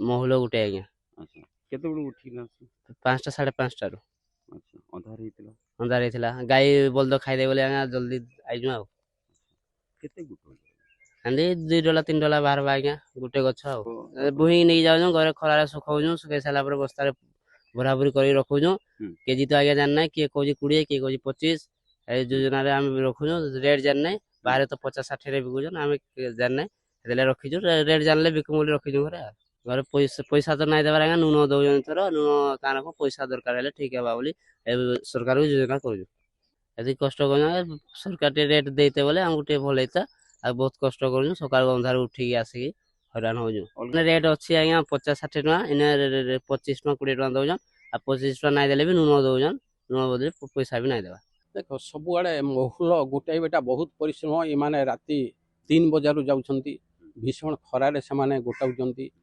ମହୁଲ ଗୁଟେ ଆଜ୍ଞା। ଆଚ୍ଛା କେତେବେଳକୁ ଉଠିକିନା ଆସି 5ଟା 5:30 ଆଚ୍ଛା ଅନ୍ଧାର ହେଇଥିଲା ଅନ୍ଧାର ହେଇଥିଲା। ଗାଈ ବଲଦ ଖାଇଦେବେ ବୋଲି ଆଜ୍ଞା ଜଲ୍ଦି ଆଇଛୁ ଆଉ। କେତେ ଗୁଟ ଏମିତି 2 ଡଲା 3 ଡଲା ବାହାରବା ଆଜ୍ଞା ଗୋଟେ ଗଛ ଆଉ। ତାପରେ ବୁହିକି ନେଇକି ଯାଉଛୁ ଘରେ ଖରାରେ ଶୁଖାଉଛୁ, ଶୁଖେଇ ସାରିଲା ପରେ ବସ୍ତାରେ ଭରାଭରି କରି ରଖୁଛୁ। ହୁଁ। କେଜି ତ ଆଜ୍ଞା ଜାଣିନାହିଁ, କିଏ କହୁଛି 20 କିଏ କହୁଛି 25। এই ଯୋଜନାରେ ଆମେ ରଖୁଛୁ, ରେଟ୍ ଜାଣିନାହିଁ। ବାହାରେ ତ 50-60ରେ ବିକୁଛନ୍, ଆମେ ଜାଣିନାହିଁ ହେଲେ ରଖିଛୁ। ରେଟ୍ ଜାଣିଲେ ବିକୁ ବୋଲି ରଖିଛୁ ଘରେ ଆଉ। ଘରେ ପଇସା ତ ନାଇଁ ଦେବାର ଆଜ୍ଞା, ନୁଣ ଦଉଛନ୍ତି ଥର ନୁଣ କାଣକୁ ପଇସା ଦରକାର ହେଲେ ଠିକ ହେବା ବୋଲି ସରକାରକୁ ଯୋଜନା କରୁଛୁ। ଏତିକି କଷ୍ଟ କରୁଛୁ, ସରକାର ଟିକେ ରେଟ୍ ଦେଇତେ ବୋଲେ ଆମକୁ ଟିକେ ଭଲ ହେଇତା। ଆଉ ବହୁତ କଷ୍ଟ କରୁଛୁ, ସକାଳୁ ଅନ୍ଧାରୁ ଉଠିକି ଆସିକି ହଇରାଣ ହଉଛୁ। ରେଟ୍ ଅଛି ଆଜ୍ଞା 50-60 ଟଙ୍କା, ଏଇନା 25 ଟଙ୍କା 20 ଟଙ୍କା ଦଉଛନ୍। ଆଉ 25 ଟଙ୍କା ନାଇଁ ଦେଲେ ବି ନୁଣ ଦଉଛନ୍, ନୁଣ ବଦলে ପଇସା ବି ନାଇଁ ଦେବା। ଦେଖ ସବୁଆଡ଼େ ମହୁଲ ଗୋଟାଇବାଟା ବହୁତ ପରିଶ୍ରମ। ଏମାନେ ରାତି 3 ବଜାରୁ ଯାଉଛନ୍ତି, ଭୀଷଣ ଖରାରେ ସେମାନେ ଗୋଟାଉଛନ୍ତି।